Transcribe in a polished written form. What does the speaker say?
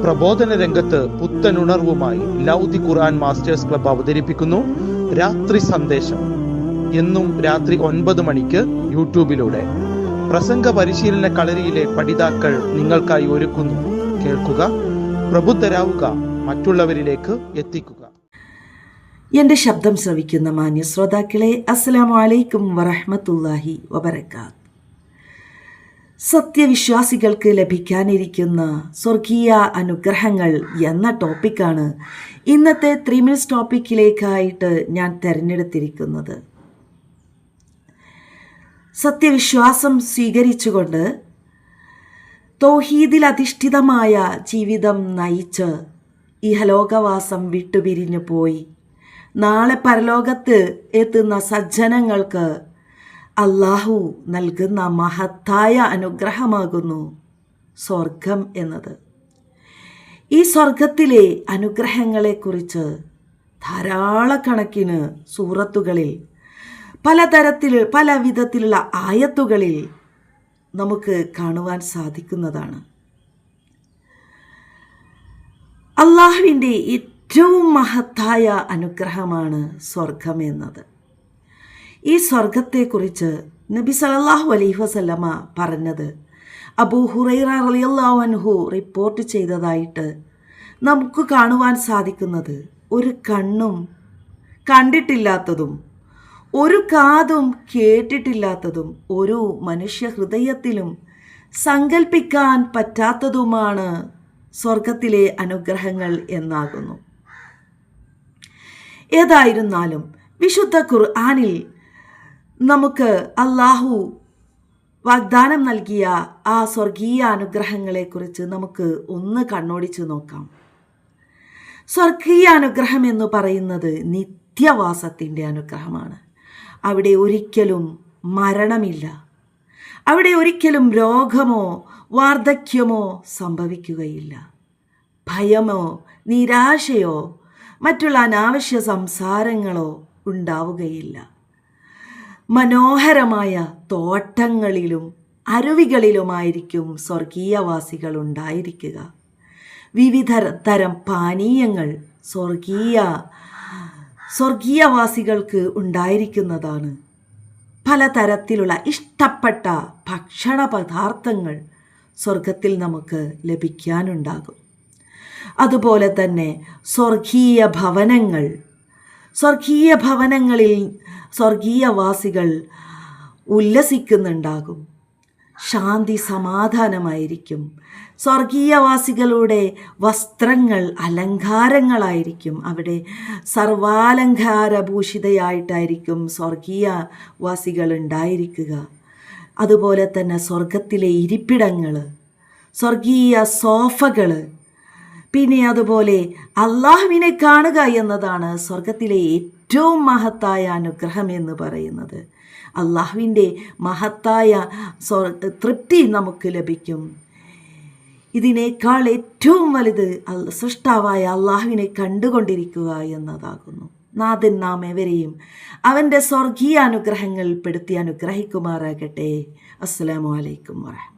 പ്രബോധന രംഗത്ത് പുത്തനുണർവുമായി ലൗദി ഖുർആൻ masters club അവതരിപ്പിക്കുന്നു രാത്രി സന്ദേശം. എന്നും രാത്രി 9 മണിക്ക് യൂട്യൂബിലൂടെ പ്രസംഗ പരിശീലന കളരിയിലെ പഠിതാക്കൾ നിങ്ങൾക്കായി ഒരുക്കുന്നു. കേൾക്കുക, പ്രബുദ്ധരാവുക, മറ്റുള്ളവരിലേക്ക് എത്തിക്കുക. എൻ്റെ ശബ്ദം ശ്രവിക്കുന്ന മാന്യ ശ്രോതാക്കളെ, അസ്സലാമു അലൈക്കും വറഹ്മത്തുള്ളാഹി വബറകാത്ത്. സത്യവിശ്വാസികൾക്ക് ലഭിക്കാനിരിക്കുന്ന സ്വർഗീയ അനുഗ്രഹങ്ങൾ എന്ന ടോപ്പിക്കാണ് ഇന്നത്തെ 3 മിനിറ്റ്സ് ടോപ്പിക്കിലേക്കായിട്ട് ഞാൻ തിരഞ്ഞെടുത്തിരിക്കുന്നത്. സത്യവിശ്വാസം സ്വീകരിച്ചുകൊണ്ട് തൗഹീദിൽ അധിഷ്ഠിതമായ ജീവിതം നയിച്ച് ഇഹലോകവാസം വിട്ടുപിരിഞ്ഞു പോയി നാളെ പരലോകത്ത് എത്തുന്ന സജ്ജനങ്ങൾക്ക് അല്ലാഹു നൽകുന്ന മഹത്തായ അനുഗ്രഹമാകുന്നു സ്വർഗം എന്നത്. ഈ സ്വർഗത്തിലെ അനുഗ്രഹങ്ങളെക്കുറിച്ച് ധാരാളക്കണക്കിന് സൂറത്തുകളിൽ പല വിധത്തിലുള്ള ആയത്തുകളിൽ നമുക്ക് കാണുവാൻ സാധിക്കുന്നതാണ്. അല്ലാഹുവിൻ്റെ ഏറ്റവും മഹത്തായ അനുഗ്രഹമാണ് സ്വർഗം എന്നത്. ഈ സ്വർഗത്തെക്കുറിച്ച് നബി സല്ലല്ലാഹു അലൈഹി വസല്ലമ പറഞ്ഞത് അബൂ ഹുറൈറ റളിയല്ലാഹു അൻഹു റിപ്പോർട്ട് ചെയ്തതായിട്ട് നമുക്ക് കാണുവാൻ സാധിക്കുന്നത്, ഒരു കണ്ണും കണ്ടിട്ടില്ലാത്തതും ഒരു കാതും കേട്ടിട്ടില്ലാത്തതും ഒരു മനുഷ്യ ഹൃദയത്തിലും സങ്കല്പിക്കാൻ പറ്റാത്തതുമാണ് സ്വർഗത്തിലെ അനുഗ്രഹങ്ങൾ എന്നാകുന്നു. ഏതായിരുന്നാലും വിശുദ്ധ ഖുർആനിൽ നമുക്ക് അല്ലാഹു വാഗ്ദാനം നൽകിയ ആ സ്വർഗീയ അനുഗ്രഹങ്ങളെക്കുറിച്ച് നമുക്ക് ഒന്ന് കണ്ണോടിച്ച് നോക്കാം. സ്വർഗീയ അനുഗ്രഹം എന്ന് പറയുന്നത് നിത്യവാസത്തിൻ്റെ അനുഗ്രഹമാണ്. അവിടെ ഒരിക്കലും മരണമില്ല, അവിടെ ഒരിക്കലും രോഗമോ വാർദ്ധക്യമോ സംഭവിക്കുകയില്ല, ഭയമോ നിരാശയോ മറ്റുള്ള അനാവശ്യ സംസാരങ്ങളോ ഉണ്ടാവുകയില്ല. മനോഹരമായ തോട്ടങ്ങളിലും അരുവികളിലുമായിരിക്കും സ്വർഗീയവാസികൾ ഉണ്ടായിരിക്കുക. വിവിധ തരം പാനീയങ്ങൾ സ്വർഗീയവാസികൾക്ക് ഉണ്ടായിരിക്കുന്നതാണ്. പലതരത്തിലുള്ള ഇഷ്ടപ്പെട്ട ഭക്ഷണ പദാർത്ഥങ്ങൾ സ്വർഗത്തിൽ നമുക്ക് ലഭിക്കാനുണ്ടാകും. അതുപോലെ തന്നെ സ്വർഗീയ ഭവനങ്ങളിൽ സ്വർഗീയവാസികൾ ഉല്ലസിക്കുന്നുണ്ടാകും. ശാന്തി സമാധാനമായിരിക്കും. സ്വർഗീയവാസികളുടെ വസ്ത്രങ്ങൾ അലങ്കാരങ്ങളായിരിക്കും. അവിടെ സർവാലങ്കാരഭൂഷിതയായിട്ടായിരിക്കും സ്വർഗീയവാസികൾ ഉണ്ടായിരിക്കുക. അതുപോലെ തന്നെ സ്വർഗത്തിലെ ഇരിപ്പിടങ്ങൾ, സ്വർഗീയ സോഫകൾ, പിന്നെ അതുപോലെ അല്ലാഹുവിനെ കാണുക എന്നതാണ് സ്വർഗത്തിലെ ഏറ്റവും മഹത്തായ അനുഗ്രഹം എന്ന് പറയുന്നത്. അല്ലാഹുവിൻ്റെ മഹത്തായ തൃപ്തി നമുക്ക് ലഭിക്കും. ഇതിനേക്കാൾ ഏറ്റവും വലുത് സൃഷ്ടാവായ അല്ലാഹുവിനെ കണ്ടുകൊണ്ടിരിക്കുക എന്നതാകുന്നു. നാഥൻ നാം എവരെയും അവൻ്റെ സ്വർഗീയ അനുഗ്രഹങ്ങൾ പെടുത്തി അനുഗ്രഹിക്കുമാറാകട്ടെ. അസ്സലാമു അലൈക്കും വറഹ്മത്തുള്ളാഹി.